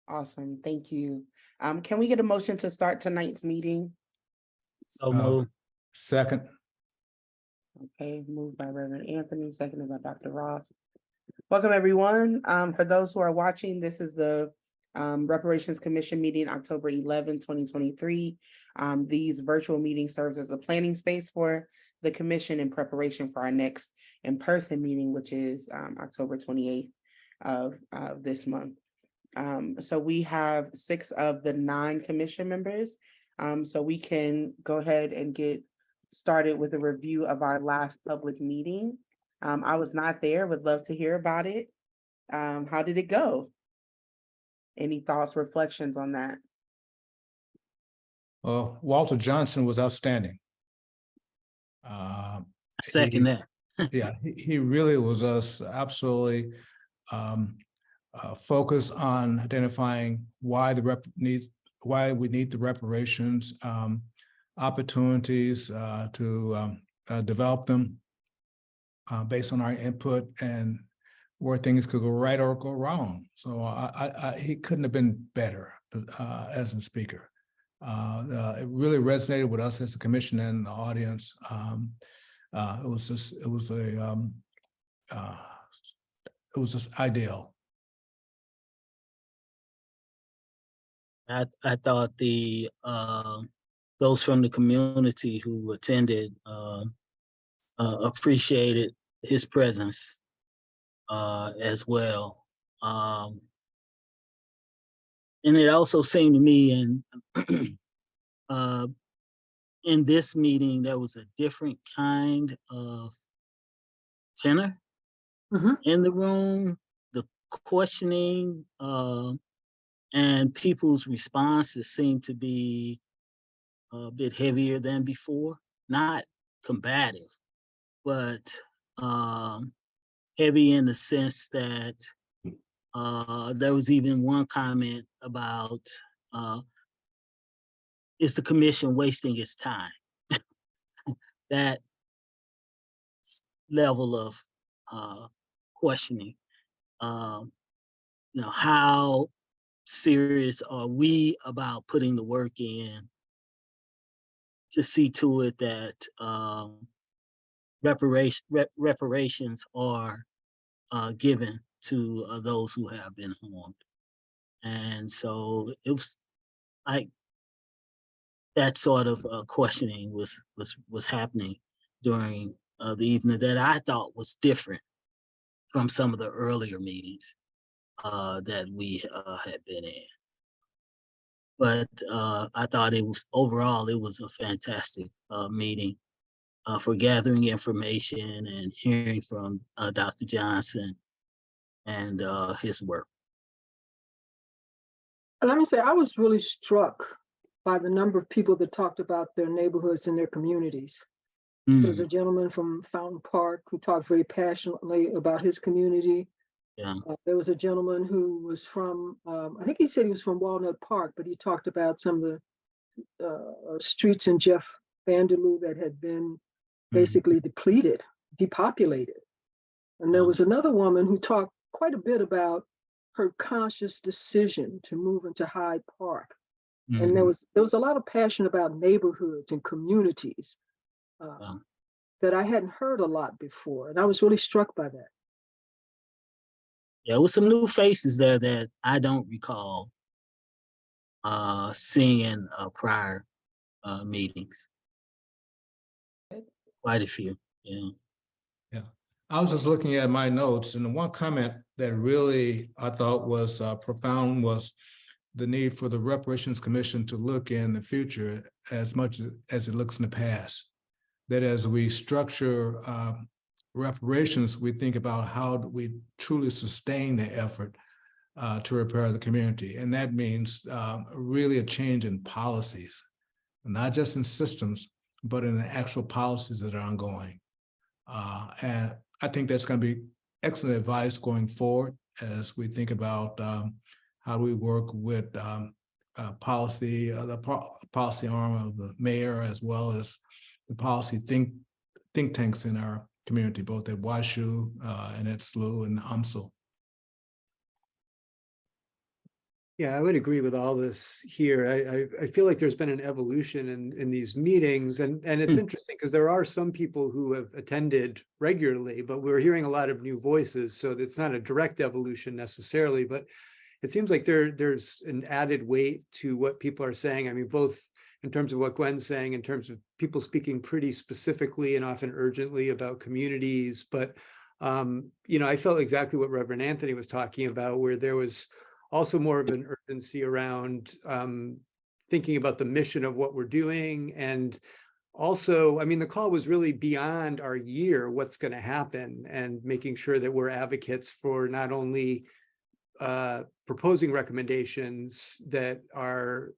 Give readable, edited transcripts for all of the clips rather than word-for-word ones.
Awesome, thank you. Can we get a motion to start tonight's meeting? So Uh, moved. Second. Okay, moved by Reverend Anthony, seconded by Dr. Ross. Welcome, everyone. For those who are watching, this is the Reparations Commission meeting, October 11, 2023. These virtual meetings serves as a planning space for the commission in preparation for our next in-person meeting, which is October 28th of this month. So we have 6 of the 9 commission members. So we can go ahead and get started with a review of our last public meeting. I was not there, would love to hear about it. How did it go? Any thoughts, reflections on that? Walter Johnson was outstanding. Second that. Yeah, he really was absolutely focused on identifying why we need the reparations opportunities to develop them based on our input and where things could go right or go wrong. So he couldn't have been better as a speaker. It really resonated with us as a commission and the audience. It was just ideal. I thought the those from the community who attended appreciated his presence as well. And it also seemed to me in this meeting, there was a different kind of tenor in the room, the questioning, and people's responses seemed to be a bit heavier than before, not combative, but heavy in the sense that there was even one comment about, is the commission wasting its time? That level of questioning, how serious are we about putting the work in to see to it that reparations are given to those who have been harmed. And so it was like that sort of questioning was happening during the evening that I thought was different from some of the earlier meetings that we had been in. But I thought overall it was a fantastic meeting for gathering information and hearing from Dr. Johnson and his work. Let me say, I was really struck by the number of people that talked about their neighborhoods and their communities. There was a gentleman from Fountain Park who talked very passionately about his community. Yeah. There was a gentleman who was from, I think he said he was from Walnut Park, but he talked about some of the streets in Jeff Vanderloo that had been basically depopulated. And there was another woman who talked quite a bit about her conscious decision to move into Hyde Park. And there was a lot of passion about neighborhoods and communities that I hadn't heard a lot before. And I was really struck by that. Yeah, with some new faces there that I don't recall seeing in prior meetings. Quite a few, yeah. Yeah, I was just looking at my notes, and the one comment that really I thought was profound was the need for the Reparations Commission to look in the future as much as it looks in the past. That as we structure reparations, we think about how do we truly sustain the effort to repair the community. And that means really a change in policies, not just in systems, but in the actual policies that are ongoing. And I think that's going to be excellent advice going forward as we think about how we work with policy, the policy arm of the mayor, as well as the policy think tanks in our community, both at WashU and at SLU and AMSL. Yeah, I would agree with all this here. I feel like there's been an evolution in these meetings, and it's interesting because there are some people who have attended regularly, but we're hearing a lot of new voices. So it's not a direct evolution necessarily, but it seems like there's an added weight to what people are saying. I mean, both in terms of what Gwen's saying, in terms of people speaking pretty specifically and often urgently about communities, but I felt exactly what Reverend Anthony was talking about, where there was also more of an urgency around thinking about the mission of what we're doing. And also, I mean, the call was really beyond our year, what's going to happen, and making sure that we're advocates for not only proposing recommendations that are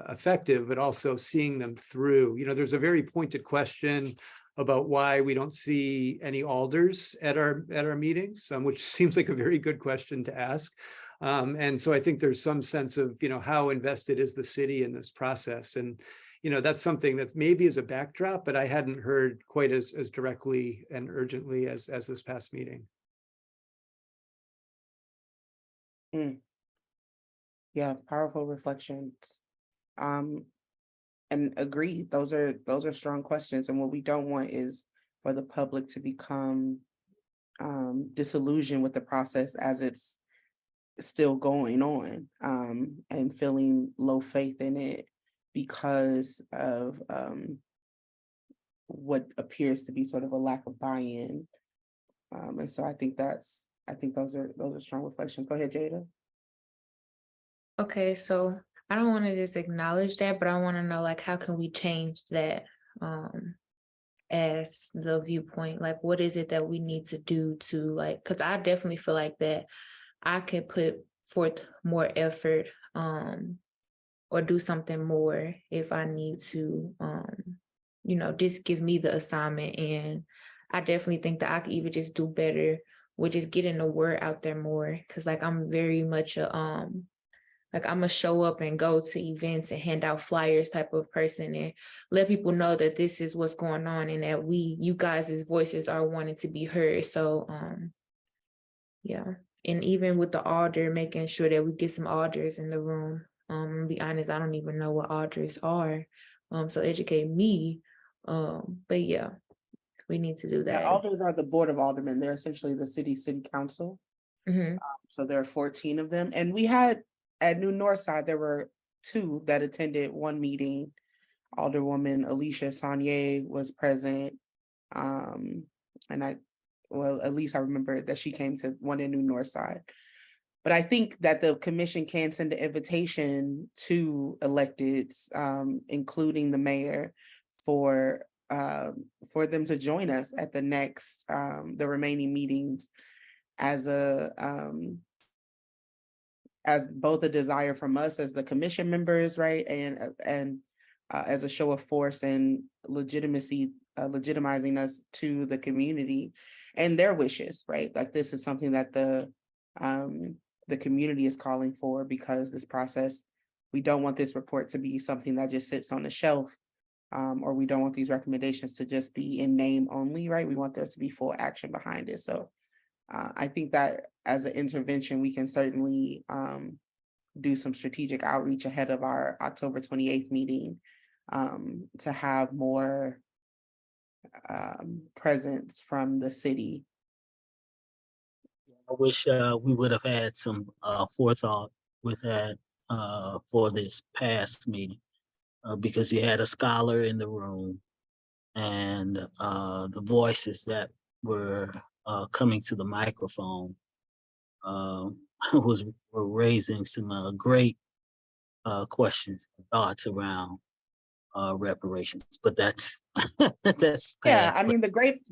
effective, but also seeing them through. There's a very pointed question about why we don't see any alders at our meetings, which seems like a very good question to ask. And so I think there's some sense of, how invested is the city in this process? And, that's something that maybe is a backdrop, but I hadn't heard quite as directly and urgently as this past meeting. Yeah, powerful reflections. And agree, those are strong questions. And what we don't want is for the public to become disillusioned with the process as it's still going on, and feeling low faith in it because of what appears to be sort of a lack of buy-in. And so I think those are strong reflections. Go ahead, Jada. Okay, so I don't want to just acknowledge that, but I want to know, like, how can we change that as the viewpoint? Like, what is it that we need to do to, like, because I definitely feel like that I could put forth more effort or do something more if I need to, just give me the assignment. And I definitely think that I could even just do better with just getting the word out there more. Cause like I'm very much like I'm gonna show up and go to events and hand out flyers type of person and let people know that this is what's going on and that you guys' voices are wanting to be heard. So yeah. And even with the alder, making sure that we get some alders in the room. To be honest, I don't even know what alders are. So educate me. But yeah, we need to do Yeah, that. alders are the board of aldermen. They're essentially the city council. Mm-hmm. So there are 14 of them. And we had at New Northside, there were 2 that attended one meeting. Alderwoman Alicia Sanye was present. And at least I remember that she came to one in New Northside. But I think that the commission can send an invitation to electeds, including the mayor, for them to join us at the next the remaining meetings as both a desire from us as the commission members, right, and as a show of force and legitimacy, legitimizing us to the community and their wishes, right? Like this is something that the community is calling for, because this process, we don't want this report to be something that just sits on the shelf, or we don't want these recommendations to just be in name only, right? We want there to be full action behind it. So I think that as an intervention, we can certainly do some strategic outreach ahead of our October 28th meeting, to have more presence from the city. I wish we would have had some forethought with that for this past meeting, because you had a scholar in the room, and the voices that were coming to the microphone were raising some great questions and thoughts around reparations. But that's that's Yeah, past. I mean, the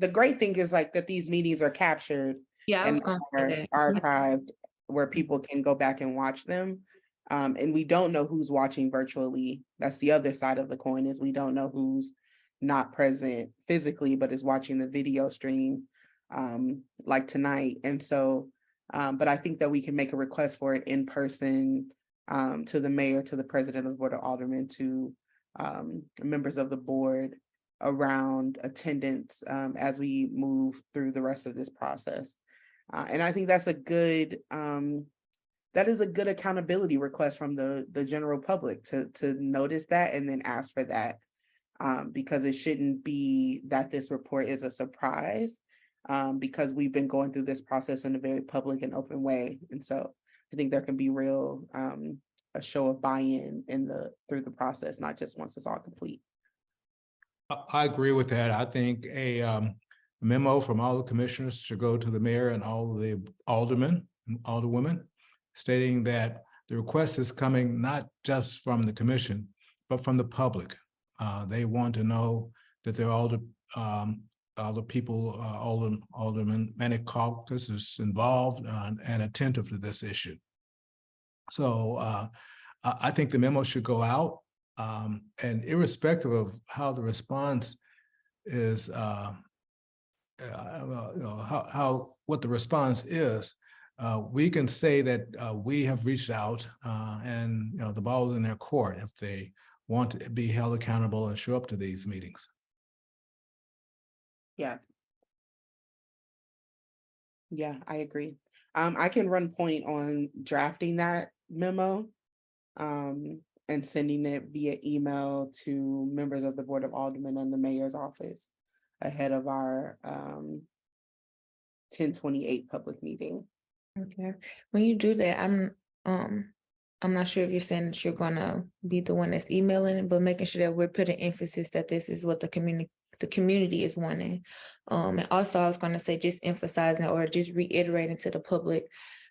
great thing is like that these meetings are captured Yeah, I was and going to say are that. archived where people can go back and watch them. And we don't know who's watching virtually. That's the other side of the coin, is we don't know who's not present physically, but is watching the video stream, like tonight. And so, but I think that we can make a request for it in person, to the mayor, to the president of the board of aldermen, to members of the board, around attendance as we move through the rest of this process. And I think that's a good that is a good accountability request from the general public to notice that and then ask for that. Because it shouldn't be that this report is a surprise, because we've been going through this process in a very public and open way. And so I think there can be real a show of buy-in through the process, not just once it's all complete. I agree with that. I think a memo from all the commissioners should go to the mayor and all of the aldermen and alderwomen, stating that the request is coming not just from the commission, but from the public. They want to know that they're all the people, Alderman Caucus is involved and attentive to this issue. So I think the memo should go out, and irrespective of how the response is, what the response is, we can say that we have reached out, and the ball is in their court if they want to be held accountable and show up to these meetings. Yeah. Yeah, I agree. I can run point on drafting that memo, and sending it via email to members of the Board of Aldermen and the mayor's office ahead of our 10/28 public meeting. Okay, when you do that, I'm not sure if you're saying that you're gonna be the one that's emailing it, but making sure that we're putting emphasis that this is what the community is wanting. And also I was gonna say, just emphasizing or just reiterating to the public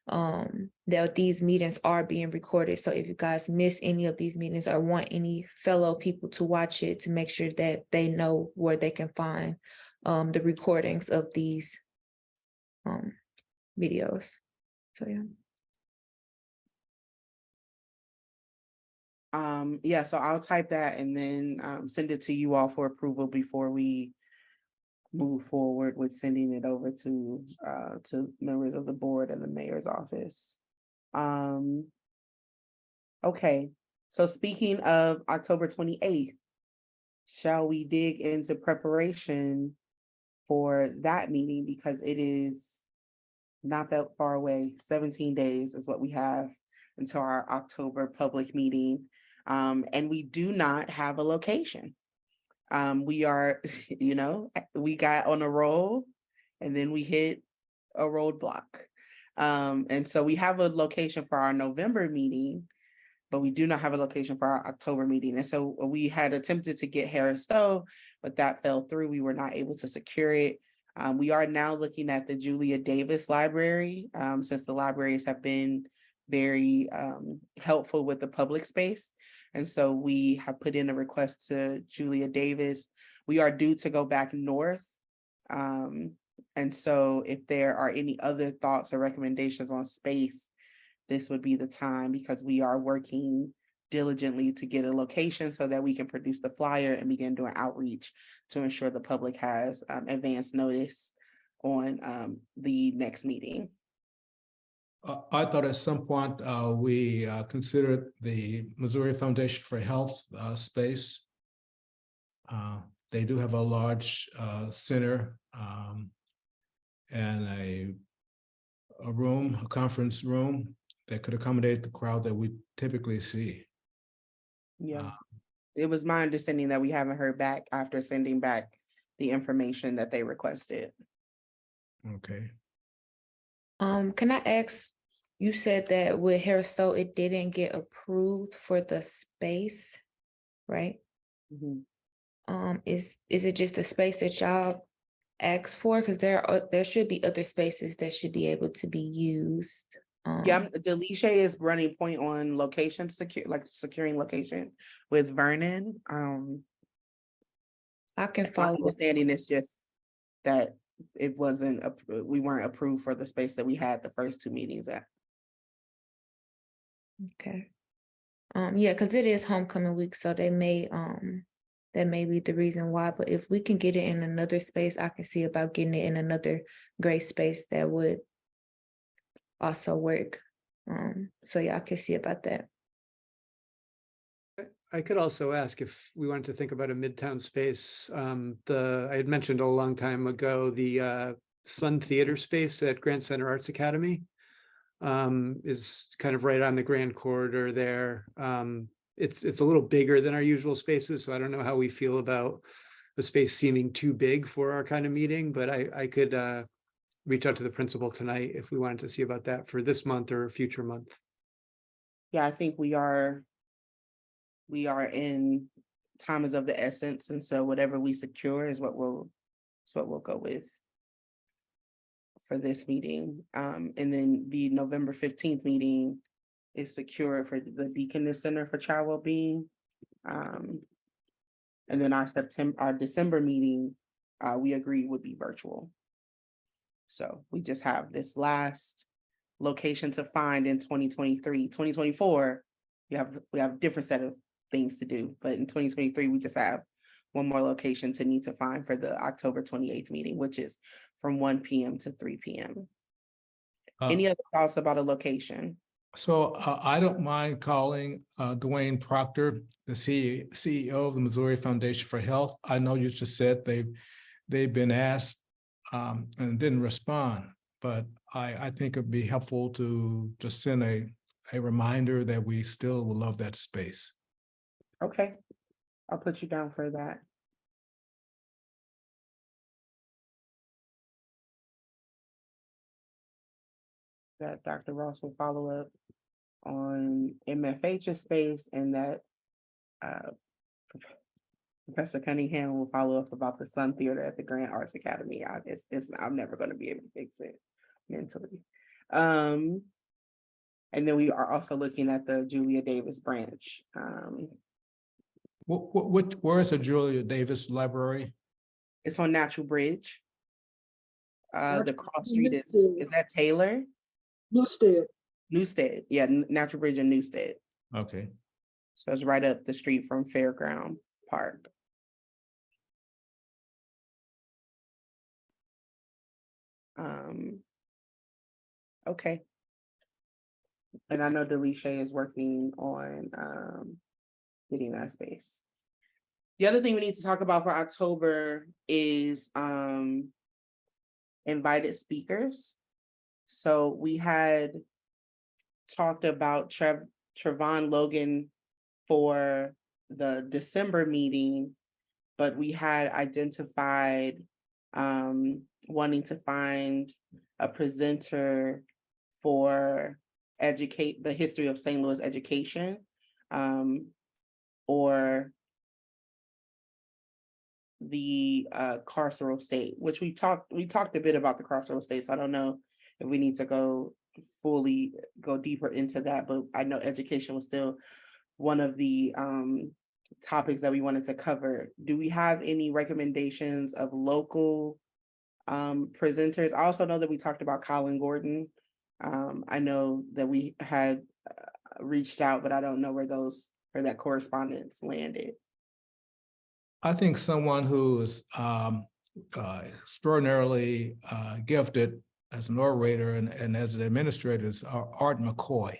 that these meetings are being recorded. So if you guys miss any of these meetings or want any fellow people to watch it, to make sure that they know where they can find the recordings of these videos. So yeah. Yeah, so I'll type that and then send it to you all for approval before we move forward with sending it over to members of the board and the mayor's office. Okay, so speaking of October 28th, shall we dig into preparation for that meeting, because it is not that far away. 17 days is what we have until our October public meeting. And we do not have a location. We are, we got on a roll and then we hit a roadblock. And so we have a location for our November meeting, but we do not have a location for our October meeting. And so we had attempted to get Harris Stowe, but that fell through. We were not able to secure it. We are now looking at the Julia Davis Library, since the libraries have been very helpful with the public space. And so we have put in a request to Julia Davis. We are due to go back north. And so if there are any other thoughts or recommendations on space, this would be the time, because we are working diligently to get a location so that we can produce the flyer and begin doing outreach to ensure the public has advance notice on the next meeting. I thought at some point we considered the Missouri Foundation for Health space. They do have a large center and a conference room that could accommodate the crowd that we typically see. Yeah, it was my understanding that we haven't heard back after sending back the information that they requested. Okay. Can I ask, you said that with Harris Stowe, it didn't get approved for the space, right? Mm-hmm. Is it just a space that y'all asked for? Because there should be other spaces that should be able to be used. Yeah, Delisha is running point on location securing location with Vernon. I can My follow. understanding is just that it wasn't, we weren't approved for the space that we had the first two meetings at. Okay. Yeah, because it is homecoming week, so that may be the reason why. But if we can get it in another space, I can see about getting it in another gray space that would also work. So yeah, I can see about that. I could also ask if we wanted to think about a midtown space. I had mentioned a long time ago, the Sun Theater space at Grant Center Arts Academy. is kind of right on the Grand Corridor there. It's a little bigger than our usual spaces, so I don't know how we feel about the space seeming too big for our kind of meeting, but I could reach out to the principal tonight if we wanted to see about that for this month or a future month. Yeah, I think we are in, time is of the essence, and so whatever we secure is what we'll go with for this meeting. And then the November 15th meeting is secured for the Deaconess Center for Child Wellbeing. And then our December meeting, we agreed would be virtual. So we just have this last location to find in 2023. 2024, we have a different set of things to do, but in 2023, we just have one more location to need to find for the October 28th meeting, which is from 1 p.m. to 3 p.m. Any other thoughts about a location? So I don't mind calling Dwayne Proctor, the CEO of the Missouri Foundation for Health. I know you just said they've been asked and didn't respond, but I think it'd be helpful to just send a reminder that we still would love that space. Okay, I'll put you down for that. That Dr. Ross will follow up on MFH's space, and that Professor Cunningham will follow up about the Sun Theater at the Grand Arts Academy. I'm never going to be able to fix it mentally. And then we are also looking at the Julia Davis branch. Where is the Julia Davis Library? It's on Natural Bridge. The Natural cross street is Newstead. that Taylor? Newstead. Newstead, yeah, Natural Bridge and Newstead. Okay. So it's right up the street from Fairground Park. Okay. And I know Delisha is working on getting that space. The other thing we need to talk about for October is invited speakers. So we had talked about Trevon Logan for the December meeting, but we had identified wanting to find a presenter for the history of St. Louis education, or the carceral state, which we talked a bit about the carceral state. So I don't know if we need to go deeper into that, but I know education was still one of the topics that we wanted to cover. Do we have any recommendations of local presenters? I also know that we talked about Colin Gordon. I know that we had reached out, but I don't know where that correspondence landed. I think someone who is extraordinarily gifted as an orator and as an administrator is Art McCoy,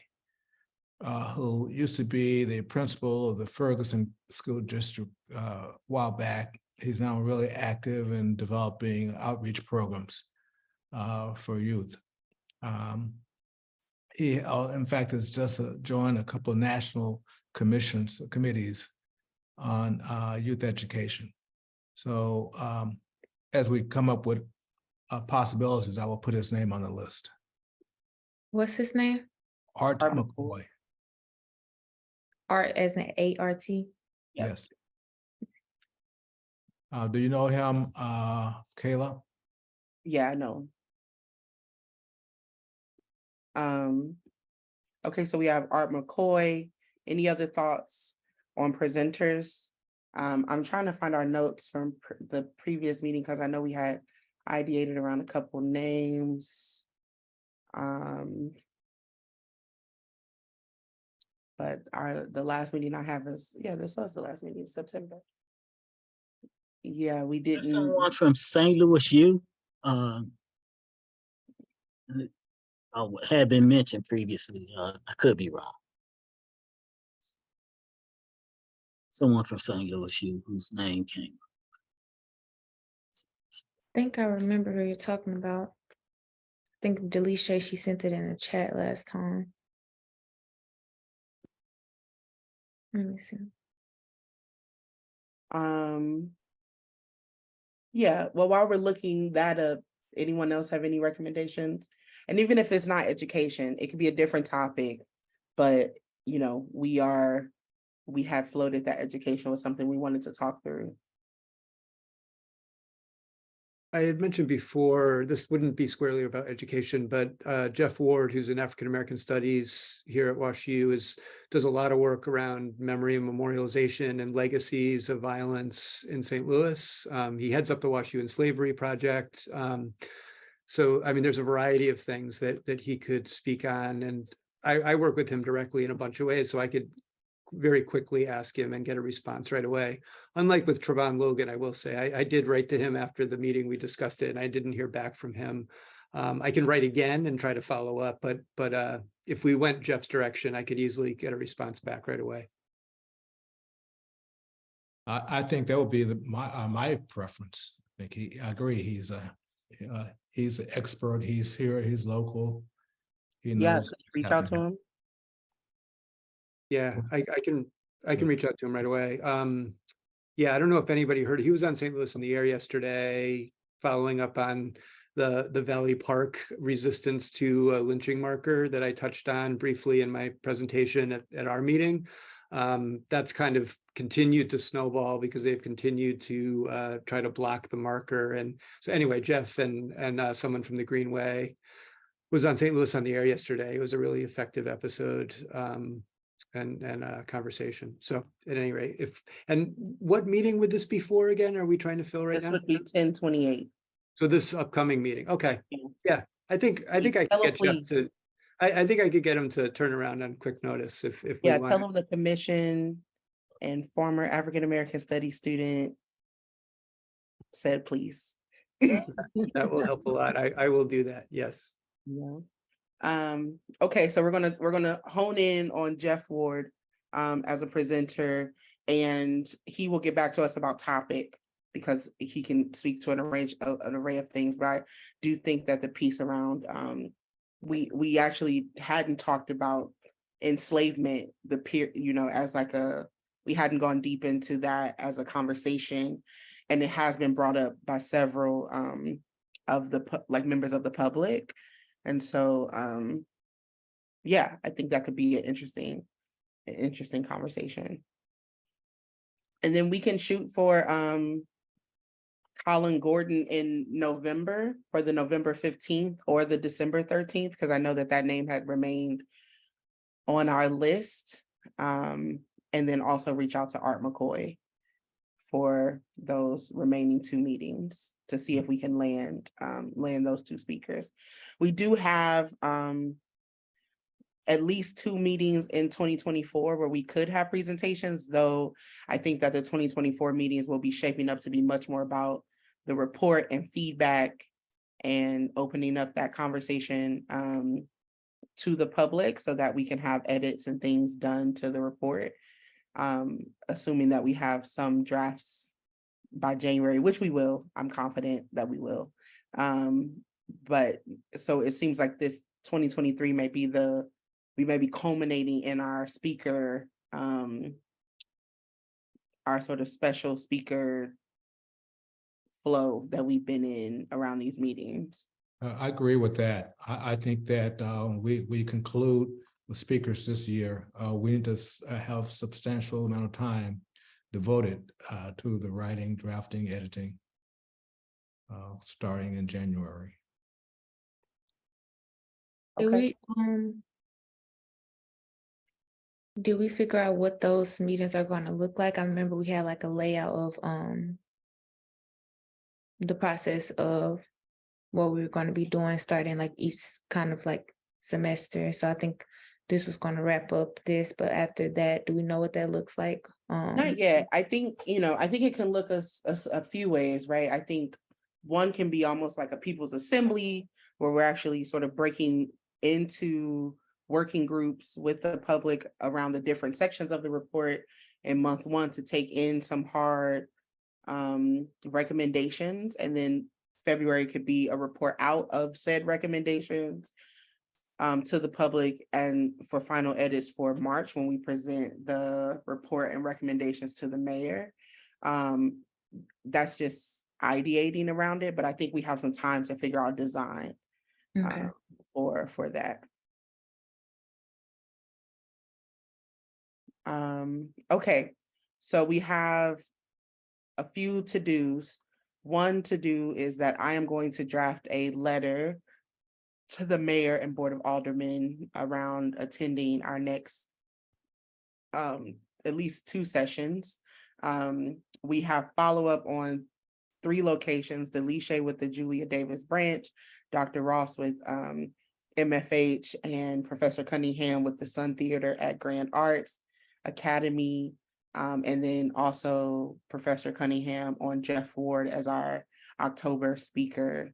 who used to be the principal of the Ferguson School District a while back. He's now really active in developing outreach programs for youth. He, in fact, has just joined a couple of national committees on youth education. So as we come up with possibilities, I will put his name on the list. What's his name? Art McCoy. Art as in A-R-T? Yes. Do you know him, Kayla? Yeah, I know. Okay, so we have Art McCoy. Any other thoughts on presenters? I'm trying to find our notes from the previous meeting because I know we had ideated around a couple names. But the last meeting I have is, this was the last meeting in September. Yeah, we didn't. Someone from St. Louis U had been mentioned previously. I could be wrong. Someone from St. Louis U whose name came up. I think I remember who you're talking about. think Delisha, she sent it in the chat last time. Let me see. Yeah, well, while we're looking that up, anyone else have any recommendations? And even if it's not education, it could be a different topic, but you know, we had floated that education was something we wanted to talk through. I had mentioned before, this wouldn't be squarely about education, but Jeff Ward, who's in African American Studies here at WashU, does a lot of work around memory and memorialization and legacies of violence in St. Louis. He heads up the WashU and Slavery Project. So, I mean, there's a variety of things that he could speak on, and I work with him directly in a bunch of ways, so I could very quickly ask him and get a response right away. Unlike with Trevon Logan, I will say, I did write to him after the meeting, we discussed it, and I didn't hear back from him. I can write again and try to follow up, but if we went Jeff's direction, I could easily get a response back right away. I think that would be my preference. I agree. He's an expert. He's here. He's local. He Yeah, knows. could you what's reach out to happening. him? Yeah, I can reach out to him right away. Yeah, I don't know if anybody heard, he was on St. Louis on the Air yesterday, following up on the Valley Park resistance to a lynching marker that I touched on briefly in my presentation at our meeting. That's kind of continued to snowball because they've continued to try to block the marker. And so anyway, Jeff and someone from the Greenway was on St. Louis on the Air yesterday. It was a really effective episode. And a conversation. So at any rate, and what meeting would this be for again? Are we trying to fill right This now? would be 10/28. So this upcoming meeting. Okay. Yeah. Yeah. I think I could Tell him, get Jeff please. to, I think I could get him to turn around on quick notice if we Yeah, want. tell him the commission and former African American studies student said, please. That will help a lot. I will do that. Yes. Yeah. Okay, so we're gonna hone in on Jeff Ward as a presenter, and he will get back to us about topic because he can speak to an array of things. But I do think that the piece around we actually hadn't talked about enslavement, the peer, you know, as like we hadn't gone deep into that as a conversation, and it has been brought up by several of the members of the public. And so, yeah, I think that could be an interesting conversation. And then we can shoot for Colin Gordon in November for the November 15th or the December 13th, because I know that name had remained on our list. And then also reach out to Art McCoy for those remaining 2 meetings to see if we can land those 2 speakers. We do have at least 2 meetings in 2024 where we could have presentations, though I think that the 2024 meetings will be shaping up to be much more about the report and feedback and opening up that conversation to the public so that we can have edits and things done to the report. Assuming that we have some drafts by January, which we will. I'm confident that we will. But so it seems like this 2023 we may be culminating in our speaker, our sort of special speaker flow that we've been in around these meetings. I agree with that. I think that we conclude with speakers this year. We need to have substantial amount of time devoted to the writing, drafting, editing, starting in January. Did we figure out what those meetings are going to look like? I remember we had like a layout of the process of what we were going to be doing starting like each kind of like semester. So I think this was going to wrap up this, but after that, do we know what that looks like? Not yet. I think, I think it can look a few ways, right? I think one can be almost like a people's assembly where we're actually sort of breaking into working groups with the public around the different sections of the report in month 1 to take in some hard recommendations and then February could be a report out of said recommendations to the public, and for final edits for March, when we present the report and recommendations to the mayor. That's just ideating around it, but I think we have some time to figure out design Okay. for that. Okay, so we have a few to-dos. One to-do is that I am going to draft a letter to the mayor and board of aldermen around attending our next at least 2 sessions. We have follow-up on 3 locations, Delisha with the Julia Davis branch, Dr. Ross with MFH, and Professor Cunningham with the Sun Theater at Grand Arts Academy. And then also Professor Cunningham on Jeff Ward as our October speaker.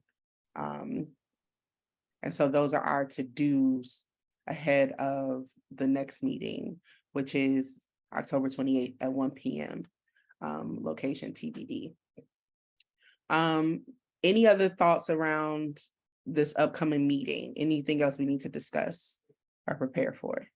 And so those are our to-dos ahead of the next meeting, which is October 28th at 1 p.m. Location TBD. Any other thoughts around this upcoming meeting? Anything else we need to discuss or prepare for?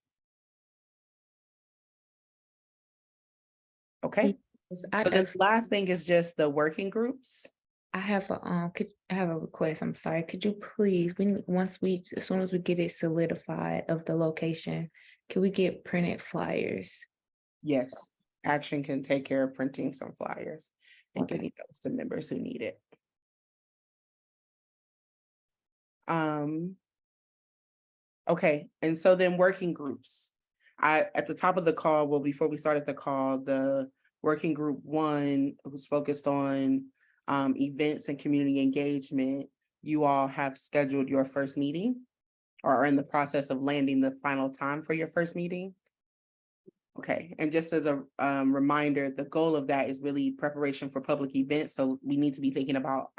Okay, Yes, so this last thing is just the working groups. I have a I have a request. I'm sorry. Could you please, as soon as we get it solidified of the location, can we get printed flyers? Yes, Action can take care of printing some flyers and Okay. getting those to members who need it. Okay, and so then working groups. At the top of the call, well, before we started the call, the working group 1, who's focused on events and community engagement, you all have scheduled your first meeting or are in the process of landing the final time for your first meeting. Okay, and just as a reminder, the goal of that is really preparation for public events. So we need to be thinking about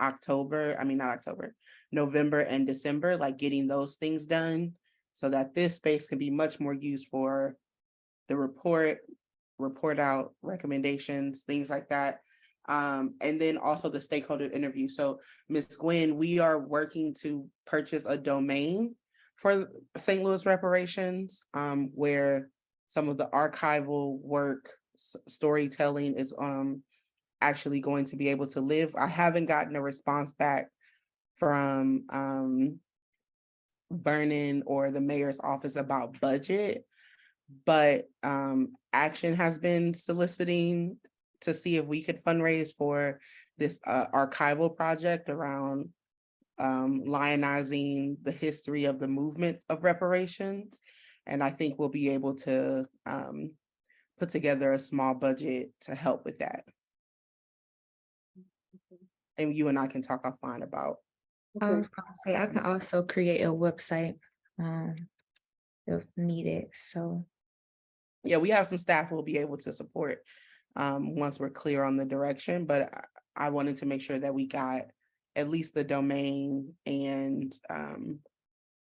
November and December, like getting those things done so that this space can be much more used for the report out recommendations, things like that. And then also the stakeholder interview. So Ms. Gwen, we are working to purchase a domain for St. Louis Reparations, where some of the archival work, storytelling is actually going to be able to live. I haven't gotten a response back from Vernon or the mayor's office about budget, but Action has been soliciting to see if we could fundraise for this archival project around lionizing the history of the movement of reparations. And I think we'll be able to put together a small budget to help with that. And you and I can talk offline about. I Okay. was gonna say I can also create a website if needed. So Yeah, we have some staff who will be able to support once we're clear on the direction, but I wanted to make sure that we got at least the domain and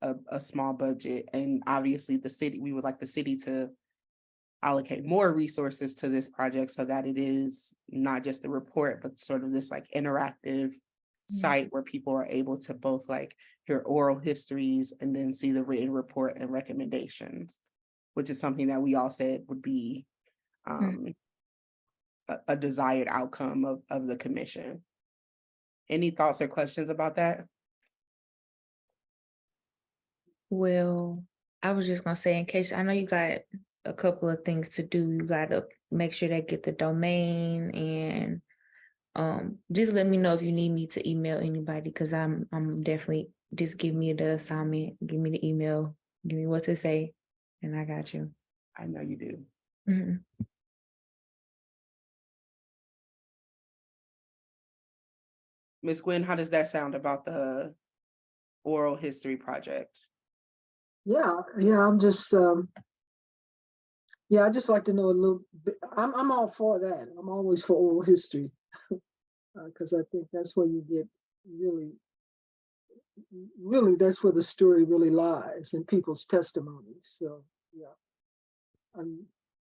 a small budget. And obviously the city, we would like the city to allocate more resources to this project so that it is not just the report, but sort of this like interactive site where people are able to both like hear oral histories and then see the written report and recommendations, which is something that we all said would be a desired outcome of the commission. Any thoughts or questions about that? well, I was just gonna say, in case I know you got a couple of things to do, you gotta make sure they get the domain, and just let me know if you need me to email anybody, because I'm definitely, just give me the assignment, give me the email, give me what to say, and I got you. I know you do. Mhm. Ms. Gwen, how does that sound about the oral history project? Yeah, I'm just, I just like to know a little bit. I'm all for that. I'm always for oral history. Because I think that's where you get really, that's where the story really lies, in people's testimonies. So, yeah. I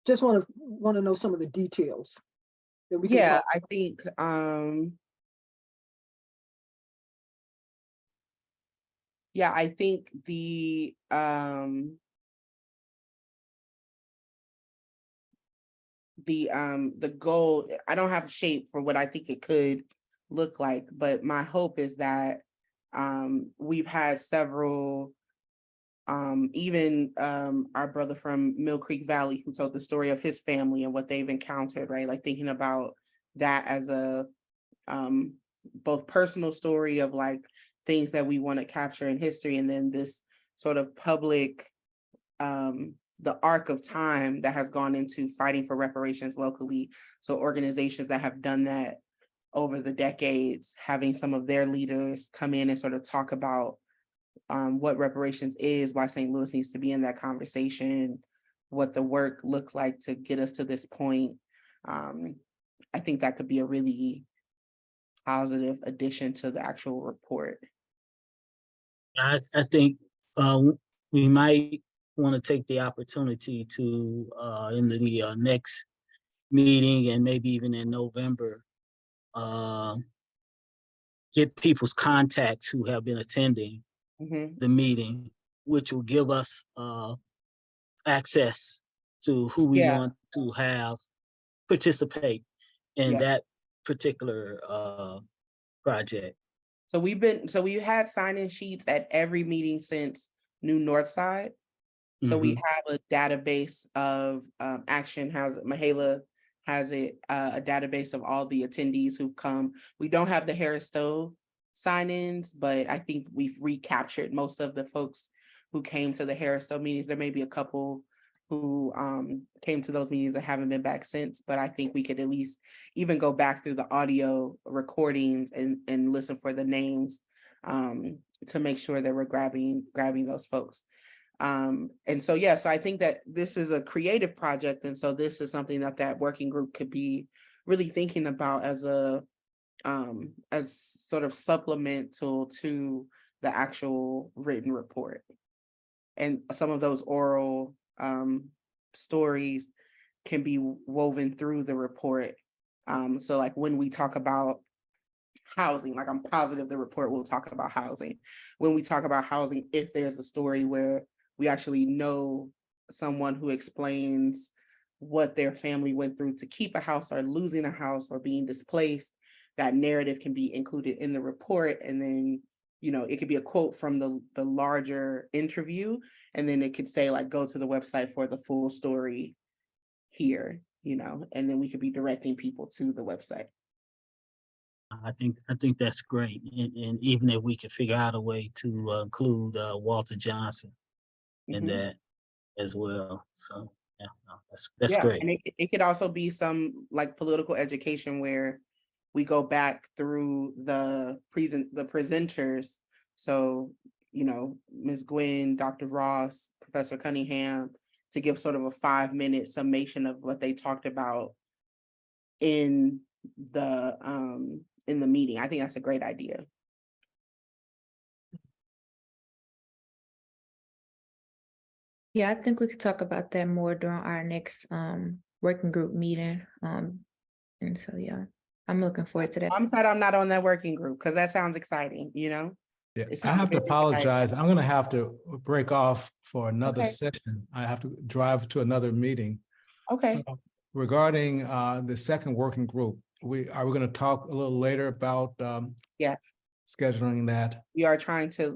just want to know some of the details that we can Yeah, talk. I think Yeah, I think the goal, I don't have a shape for what I think it could look like, but my hope is that we've had several, even our brother from Mill Creek Valley who told the story of his family and what they've encountered, right? Like thinking about that as a both personal story of like things that we want to capture in history, and then this sort of public the arc of time that has gone into fighting for reparations locally. So organizations that have done that over the decades, having some of their leaders come in and sort of talk about what reparations is, why St. Louis needs to be in that conversation, what the work looked like to get us to this point. I think that could be a really positive addition to the actual report. I think we might want to take the opportunity to in the next meeting and maybe even in November, get people's contacts who have been attending Mhm. the meeting, which will give us access to who we Yeah, want to have participate in yeah. that particular project. So we had sign-in sheets at every meeting since New Northside. So we Mhm. have a database of Action has Mahela has a database of all the attendees who've come. We don't have the Harris Stowe sign-ins, but I think we've recaptured most of the folks who came to the Harris Stowe meetings. There may be a couple who came to those meetings and haven't been back since, but I think we could at least even go back through the audio recordings and listen for the names to make sure that we're grabbing those folks. And so, yeah, so I think that this is a creative project. And so this is something that working group could be really thinking about as as sort of supplemental to the actual written report. And some of those oral stories can be woven through the report. So like when we talk about housing, like I'm positive the report will talk about housing. When we talk about housing, if there's a story where we actually know someone who explains what their family went through to keep a house or losing a house or being displaced, that narrative can be included in the report. And then, you know, it could be a quote from the larger interview. And then it could say like, go to the website for the full story here, you know, and then we could be directing people to the website. I think that's great, and even if we could figure out a way to include Walter Johnson in Mhm. that as well. So yeah, no, that's Yeah, great. and it could also be some like political education where we go back through the presenters. So, you know, Ms. Gwynn, Dr. Ross, Professor Cunningham, to give sort of a 5-minute summation of what they talked about in the meeting. I think that's a great idea. Yeah, I think we could talk about that more during our next working group meeting. And so yeah, I'm looking forward to that. I'm sad I'm not on that working group because that sounds exciting, you know? Yeah, It I sounds have to very exciting. apologize. I'm gonna have to break off for another Okay. session. I have to drive to another meeting. Okay. So regarding the second working group, we gonna talk a little later about Yeah. scheduling that. We are trying to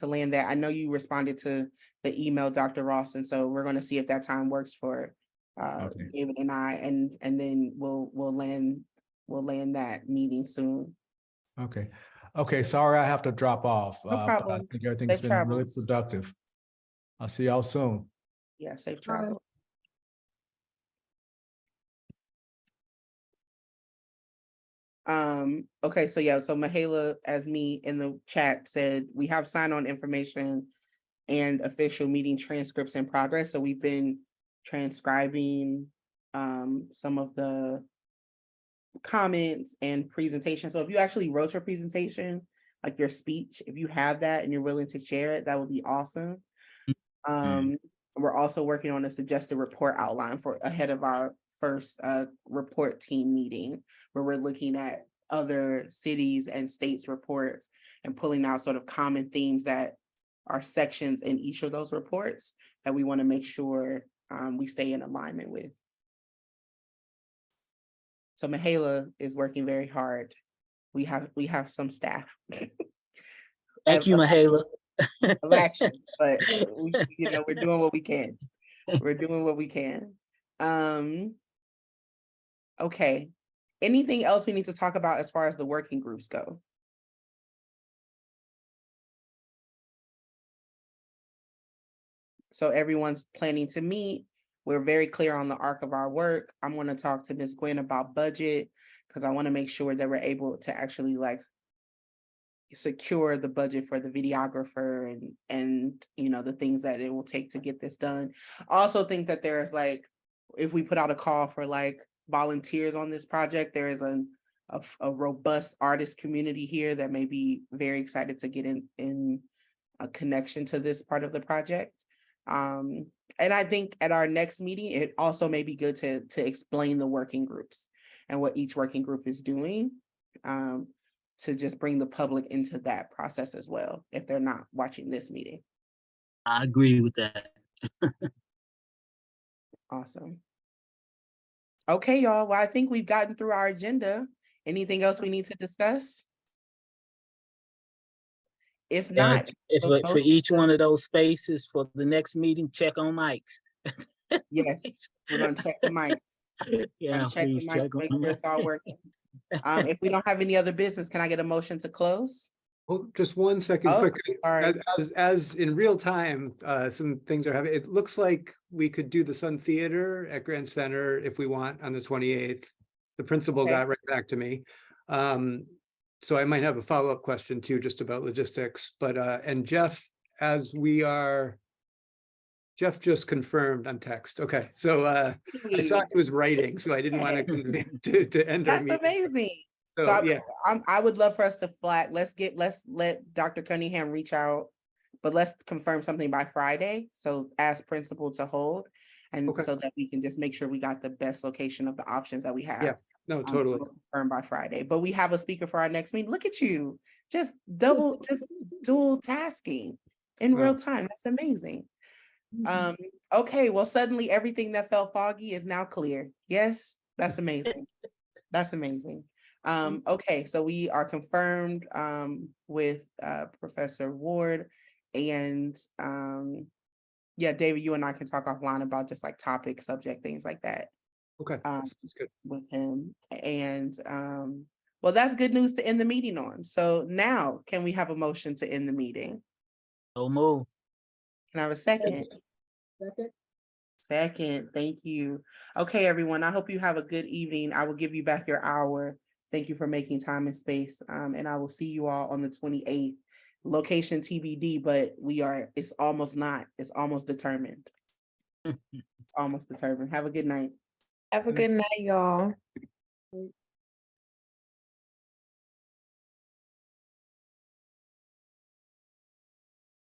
land that. I know you responded to the email, Dr. Ross, and so we're gonna see if that time works for Okay. David and I, and then we'll land that meeting soon. Okay. Okay, sorry, I have to drop off. No But I problem. think everything's Safe been really travels. productive. I'll see y'all soon. Yeah, safe All right. travel. Okay, so yeah, so Mahela, as me in the chat said, we have sign-on information and official meeting transcripts in progress. So we've been transcribing some of the comments and presentations. So if you actually wrote your presentation, like your speech, if you have that and you're willing to share it, that would be awesome. We're also working on a suggested report outline for ahead of our first report team meeting, where we're looking at other cities and states reports and pulling out sort of common themes that are sections in each of those reports that we want to make sure we stay in alignment with. So Mihaela is working very hard. We have some staff. Thank you, Mihaela. Of action, but we're doing what we can. We're doing what we can. Okay. Anything else we need to talk about as far as the working groups go? So everyone's planning to meet. We're very clear on the arc of our work. I'm going to talk to Ms. Gwen about budget because I want to make sure that we're able to actually like secure the budget for the videographer and the things that it will take to get this done. I also think that there's like, if we put out a call for like volunteers on this project, there is a robust artist community here that may be very excited to get in a connection to this part of the project. And I think at our next meeting, it also may be good to explain the working groups and what each working group is doing, to just bring the public into that process as well, if they're not watching this meeting. I agree with that. Awesome. Okay, y'all. Well, I think we've gotten through our agenda. Anything else we need to discuss? If not, If for each one of those spaces for the next meeting, check on mics. yes, we're gonna check the mics. Yeah, Check the please mics, check make on sure it's all working. If we don't have any other business, can I get a motion to close? Well, just one second, Oh, quick. sorry. As in real time, some things are happening. It looks like we could do the Sun Theater at Grand Center if we want on the 28th. The principal Okay. got right back to me. So I might have a follow-up question too, just about logistics, but, and Jeff, Jeff just confirmed on text. Okay, so I saw he was writing, so I didn't want to end our That's meeting. amazing. So So, yeah, I would love for us to flag, let's let Dr. Cunningham reach out, but let's confirm something by Friday. So ask principal to hold. And Okay. so that we can just make sure we got the best location of the options that we have. Yeah, no, totally. We'll confirm by Friday, but we have a speaker for our next meeting. Look at you, just dual tasking in Wow. real time. That's amazing. Okay, well, suddenly everything that felt foggy is now clear. Yes, that's amazing. That's amazing. Okay, so we are confirmed with Professor Ward, and yeah, David, you and I can talk offline about just like topic, subject, things like that Okay, sounds good. with him. And well, that's good news to end the meeting on. So now can we have a motion to end the meeting? So move. Can I have a second? Second. Second, thank you. Okay, everyone, I hope you have a good evening. I will give you back your hour. Thank you for making time and space. And I will see you all on the 28th. Location TBD, but it's almost determined. Almost determined. Have a good night. Have a good night, y'all.